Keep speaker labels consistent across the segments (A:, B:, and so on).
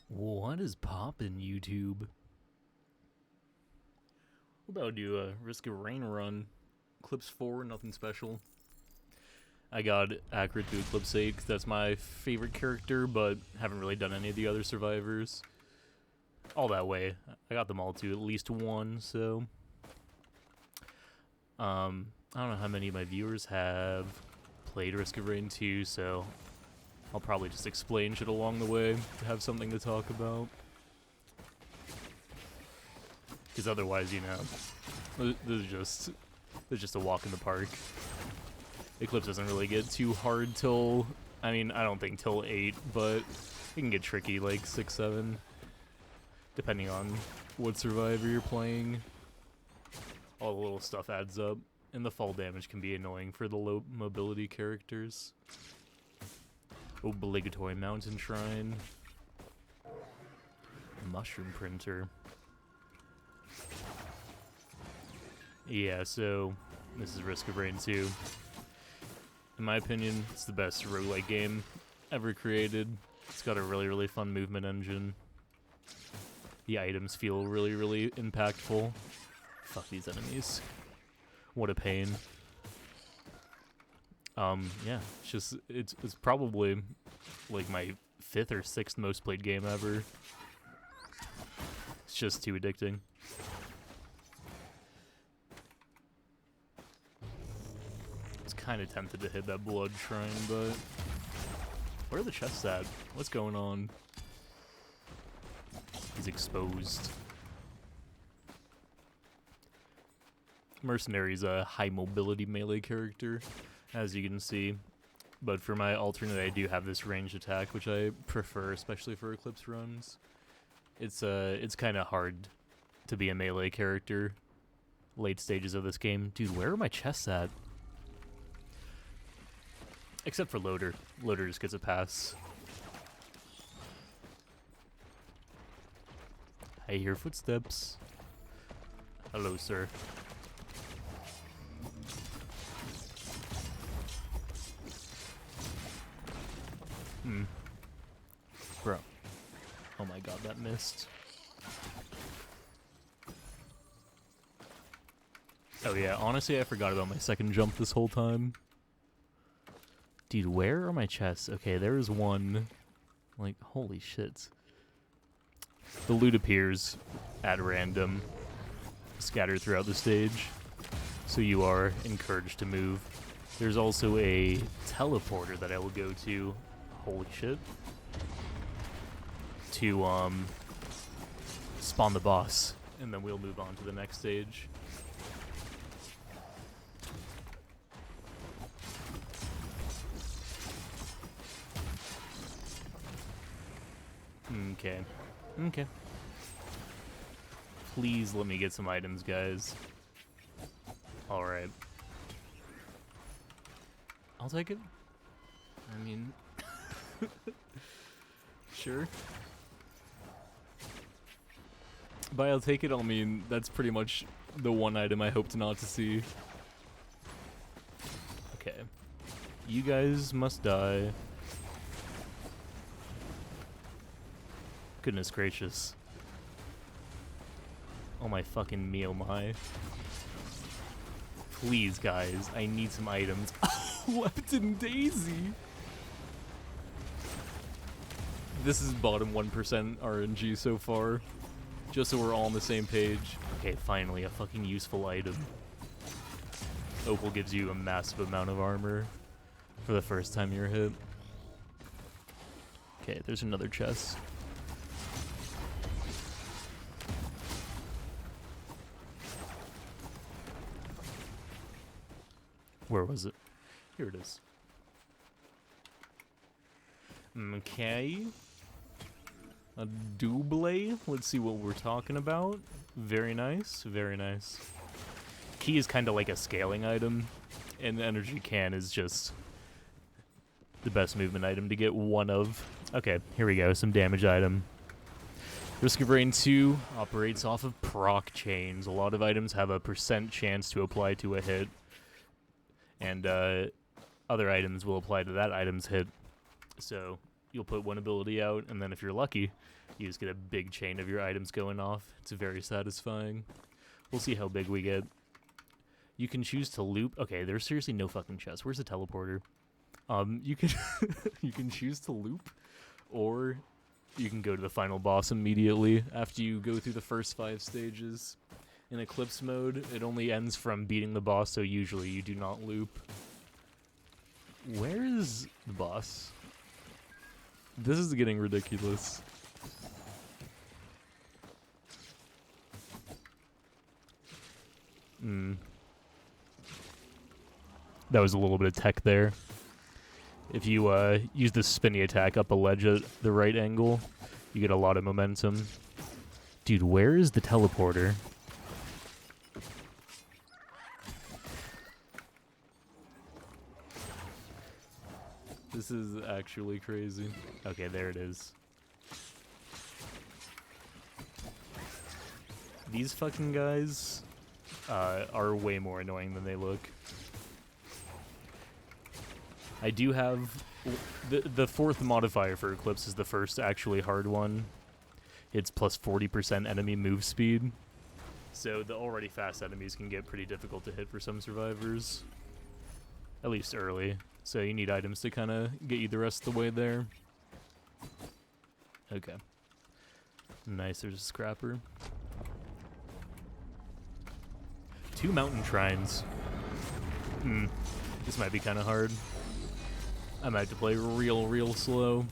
A: What is poppin', YouTube? What about do a Risk of Rain run? Eclipse 4, nothing special. I got accurate to Eclipse 8 because that's my favorite character, but haven't really done any of the other survivors. All that way. I got them all to at least one, so... I don't know how many of my viewers have played Risk of Rain 2, so I'll probably just explain shit along the way to have something to talk about. Because otherwise, you know, this is just a walk in the park. Eclipse doesn't really get too hard till, I mean, I don't think till 8, but it can get tricky like 6, 7, depending on what survivor you're playing. All the little stuff adds up, and the fall damage can be annoying for the low mobility characters. Obligatory mountain shrine. Mushroom printer. Yeah, so this is Risk of Rain 2. In my opinion, it's the best roguelike game ever created. It's got a really fun movement engine. The items feel really impactful. Fuck these enemies. What a pain. Yeah, it's probably like my 5th or 6th most played game ever. It's just too addicting. I was kind of tempted to hit that blood shrine, but where are the chests at? What's going on? He's exposed. Mercenary's a high mobility melee character, as you can see. But for my alternate, I do have this ranged attack, which I prefer, especially for Eclipse runs. It's kind of hard to be a melee character late stages of this game. Dude, where are my chests at? Except for Loader. Loader just gets a pass. I hear footsteps. Hello, sir. Bro. Oh my god, that missed. Oh yeah, honestly I forgot about my second jump this whole time. Dude, where are my chests? Okay, there's one. Like, holy shit. The loot appears at random, scattered throughout the stage, so you are encouraged to move. There's also a teleporter that I will go to. Holy shit. To, spawn the boss, and then we'll move on to the next stage. Okay. Please let me get some items, guys. Alright. I'll take it. I mean... Sure. By I'll take it, I'll mean that's pretty much the one item I hoped not to see. Okay. You guys must die. Goodness gracious. Oh my fucking me, oh my. Please, guys, I need some items. Lepton Daisy! This is bottom 1% RNG so far. Just so we're all on the same page. Okay, finally, a fucking useful item. Opal gives you a massive amount of armor for the first time you're hit. Okay, there's another chest. Where was it? Here it is. Okay. A double. Let's see what we're talking about. Very nice, very nice. Key is kind of like a scaling item, and the energy can is just the best movement item to get one of. Okay, here we go, some damage item. Risk of Rain 2 operates off of proc chains. A lot of items have a % chance to apply to a hit, and other items will apply to that item's hit. So you'll put one ability out, and then if you're lucky, you just get a big chain of your items going off. It's very satisfying. We'll see how big we get. You can choose to loop. Okay, there's seriously no fucking chest. Where's the teleporter? You can you can choose to loop, or you can go to the final boss immediately after you go through the first 5 stages. In Eclipse mode, it only ends from beating the boss, so usually you do not loop. Where is the boss? This is getting ridiculous. That was a little bit of tech there. If you use the spinny attack up a ledge at the right angle, you get a lot of momentum. Dude, where is the teleporter? This is actually crazy. Okay, there it is. These fucking guys are way more annoying than they look. I do have... The 4th modifier for Eclipse is the first actually hard one. It's plus 40% enemy move speed. So the already fast enemies can get pretty difficult to hit for some survivors. At least early. So you need items to kind of get you the rest of the way there. Okay. Nice, there's a scrapper. 2 mountain shrines. This might be kind of hard. I might have to play real slow.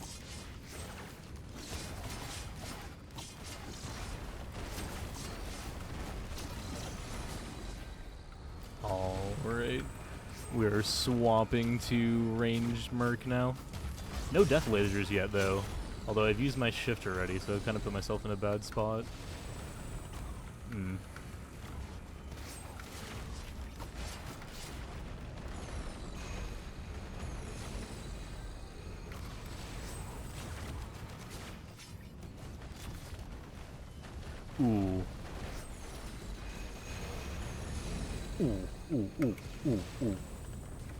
A: Alright. We're swapping to ranged merc now. No death lasers yet, though. Although I've used my shift already, so I've kind of put myself in a bad spot. Ooh. Ooh.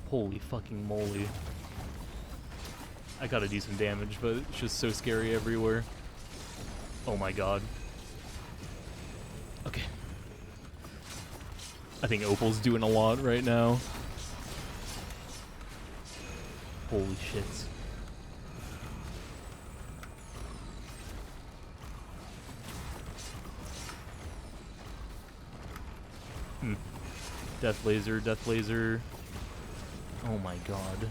A: Holy fucking moly. I gotta do some damage, but it's just so scary everywhere. Oh my god. Okay. I think Opal's doing a lot right now. Holy shit. Death laser. Oh my god.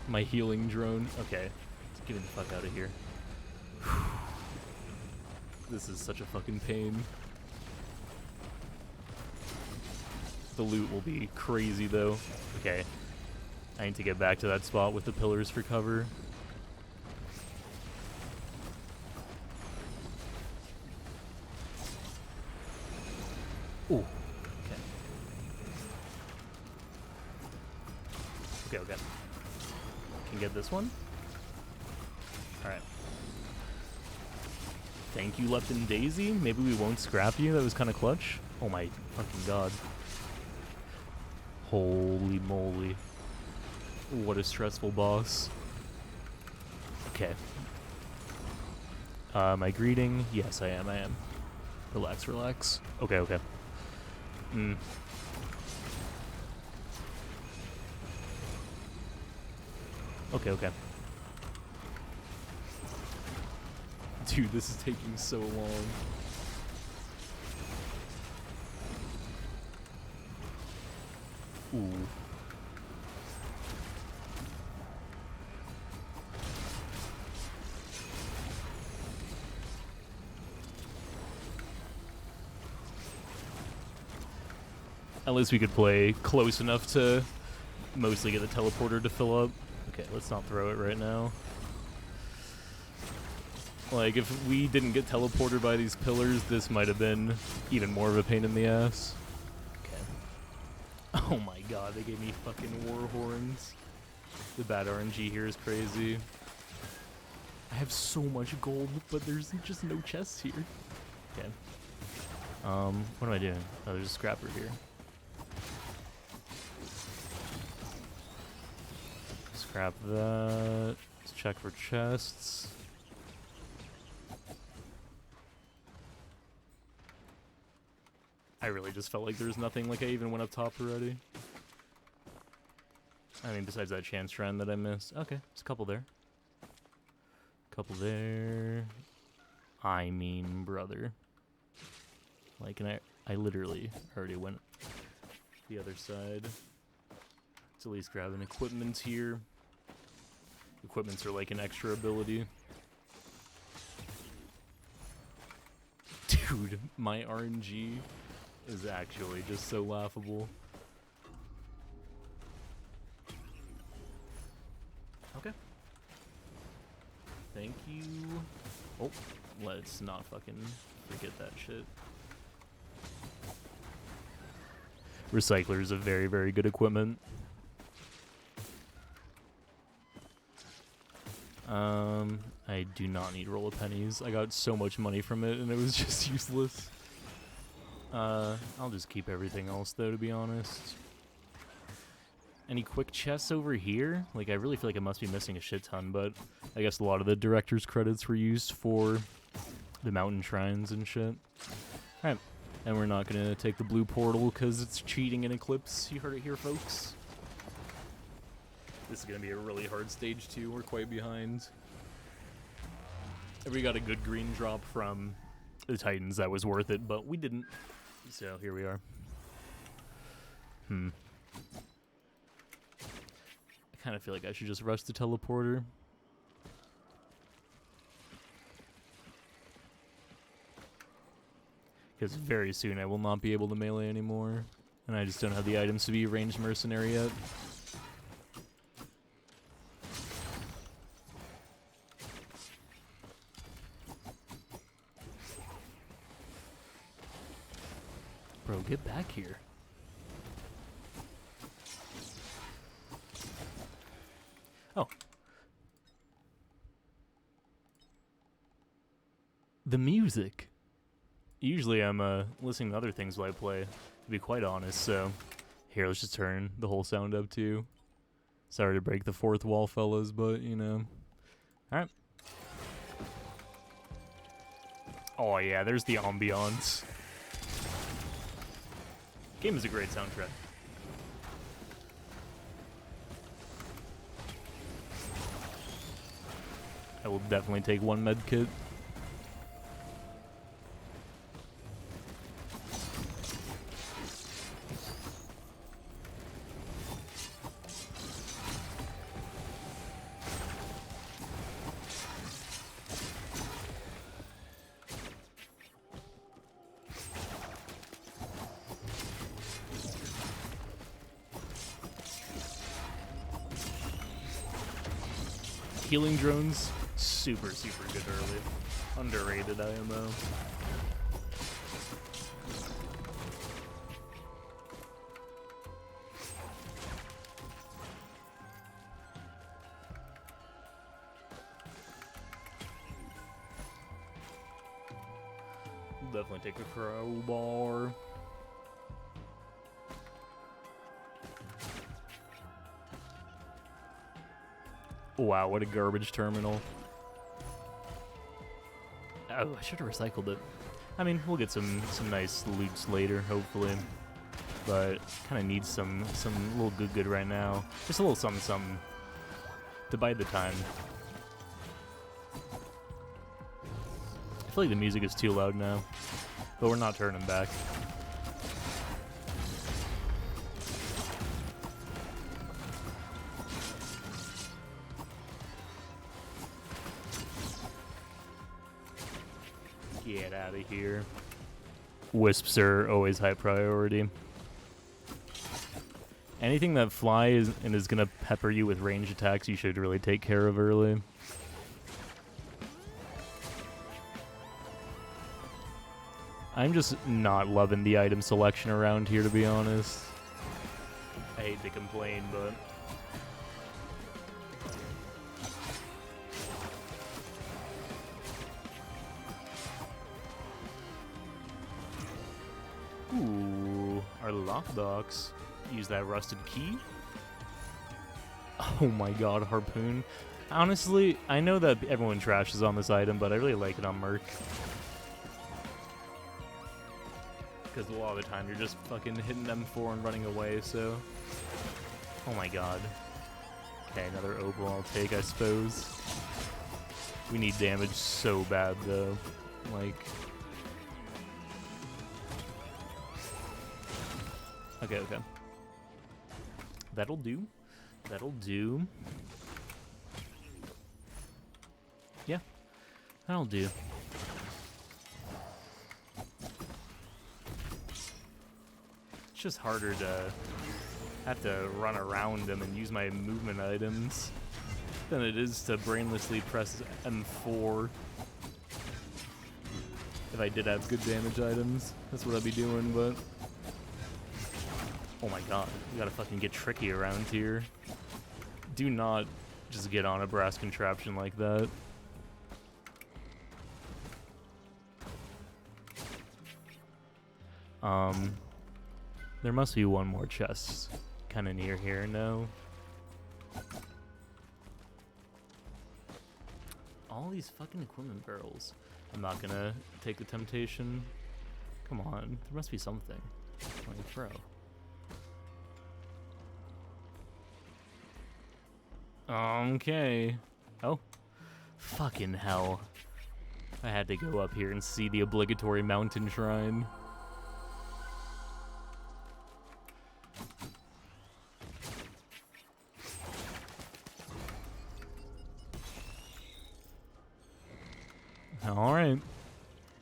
A: My healing drone. Okay. Let's get the fuck out of here. This is such a fucking pain. The loot will be crazy though. Okay. I need to get back to that spot with the pillars for cover. Ooh. Okay. Can get this one? Alright. Thank you, Leptin Daisy. Maybe we won't scrap you. That was kind of clutch. Oh my fucking god. Holy moly. What a stressful boss. Okay. Am I greeting? Yes, I am. Relax. Okay. Okay. Dude, this is taking so long. Ooh. At least we could play close enough to mostly get the teleporter to fill up. Okay, let's not throw it right now. Like, if we didn't get teleported by these pillars, this might have been even more of a pain in the ass. Okay. Oh my god, they gave me fucking war horns. The bad RNG here is crazy. I have so much gold, but there's just no chests here. Okay. What am I doing? Oh, there's a scrapper here. Grab that. Let's check for chests. I really just felt like there was nothing, like I even went up top already. I mean, besides that chance shrine that I missed. Okay, there's a couple there. Couple there. I mean, brother. Like, and I literally already went the other side. Let's at least grab an equipment here. Equipments are like an extra ability. Dude, my RNG is actually just so laughable. Okay. Thank you. Oh, let's not fucking forget that shit. Recycler is a very, very good equipment. I do not need roll of pennies. I got so much money from it and it was just useless. I'll just keep everything else though, to be honest. Any quick chests over here? Like, I really feel like I must be missing a shit ton, but I guess a lot of the director's credits were used for the mountain shrines and shit. Alright, and we're not gonna take the blue portal because it's cheating in Eclipse. You heard it here, folks. This is gonna be a really hard stage too. We're quite behind. If we got a good green drop from the Titans, that was worth it, but we didn't. So here we are. I kind of feel like I should just rush the teleporter. Because very soon I will not be able to melee anymore. And I just don't have the items to be ranged mercenary yet. Bro, get back here. Oh. The music. Usually I'm listening to other things while I play, to be quite honest, so here, let's just turn the whole sound up too. Sorry to break the fourth wall, fellas, but you know. Alright. Oh yeah, there's the ambiance. Game is a great soundtrack. I will definitely take one med kit. Healing drones, super good early. Underrated IMO. Definitely take a crowbar. Wow, what a garbage terminal. Oh, I should have recycled it. I mean, we'll get some nice loots later, hopefully. But kind of need some little good right now. Just a little something to bide the time. I feel like the music is too loud now, but we're not turning back. Get out of here. Wisps are always high priority. Anything that flies and is gonna pepper you with range attacks, you should really take care of early. I'm just not loving the item selection around here, to be honest. I hate to complain, but... Ooh, our lockbox. Use that rusted key. Oh, Oh my god, harpoon. Honestly, I know that everyone trashes on this item, but I really like it on Merc. Because a lot of the time you're just fucking hitting M4 and running away, so... Oh my god. Okay, another opal I'll take, I suppose. We need damage so bad, though. Like... Okay, okay. That'll do. That'll do. Yeah, that'll do. It's just harder to have to run around them and use my movement items than it is to brainlessly press M4. If I did have good damage items, that's what I'd be doing, but... Oh my god, you gotta fucking get tricky around here. Do not just get on a brass contraption like that. There must be one more chest kind of near here, no? All these fucking equipment barrels. I'm not gonna take the temptation. Come on, there must be something. Like, bro. Okay. Oh. Fucking hell. I had to go up here and see the obligatory mountain shrine. Alright.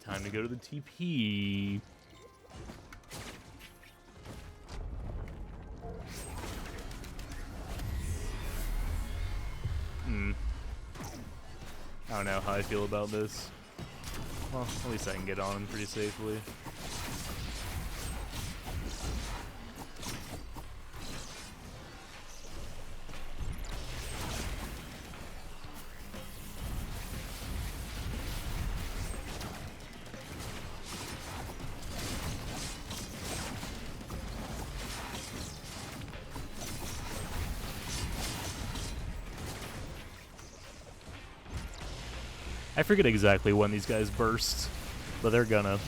A: Time to go to the TP. I don't know how I feel about this. Well, at least I can get on him pretty safely. I forget exactly when these guys burst, but they're gonna.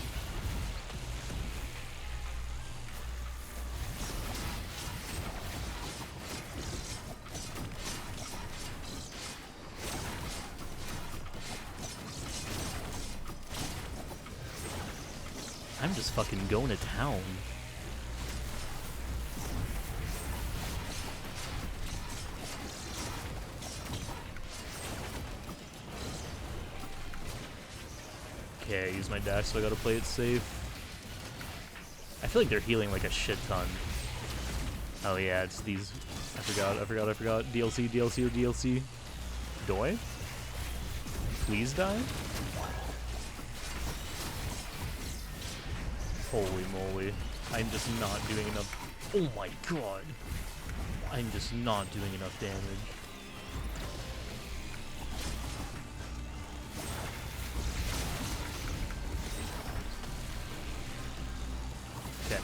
A: I'm just fucking going to town. Okay, I use my dash, so I gotta play it safe. I feel like they're healing like a shit ton. Oh yeah, it's these. I forgot. DLC, DLC, or DLC. Doi? Please die? Holy moly. I'm just not doing enough. Oh my god. I'm just not doing enough damage. Okay.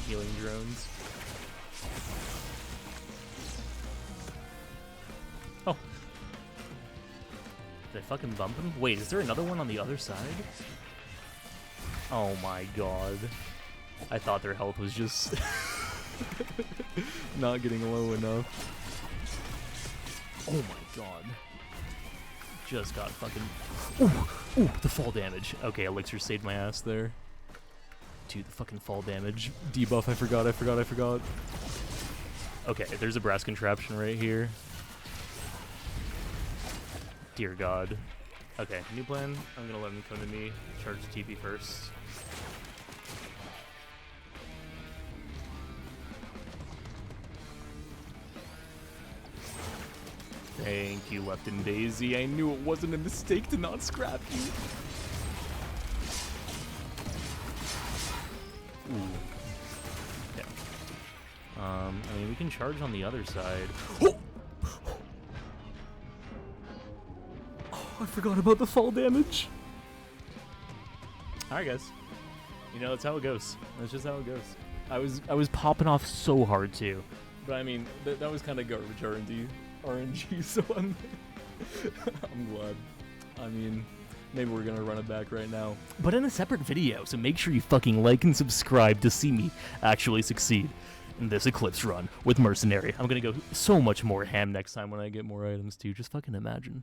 A: Healing drones. Oh. Did I fucking bump him? Wait, is there another one on the other side? Oh my god. I thought their health was just not getting low enough. Oh my god. Just got fucking... Ooh, the fall damage. Okay, Elixir saved my ass there. Dude, the fucking fall damage debuff, I forgot. Okay, there's a brass contraption right here. Dear god. Okay, new plan. I'm gonna let him come to me. Charge the TP first. Thank you, Lefton Daisy. I knew it wasn't a mistake to not scrap you. Ooh. Yeah. I mean, we can charge on the other side. Oh! I forgot about the fall damage. Alright, guys. You know, that's how it goes. That's just how it goes. I was popping off so hard, too. But, I mean, that was kind of garbage RNG, so I'm glad. I mean, maybe we're gonna run it back right now. But in a separate video, so make sure you fucking like and subscribe to see me actually succeed in this Eclipse run with Mercenary. I'm gonna go so much more ham next time when I get more items, too. Just fucking imagine.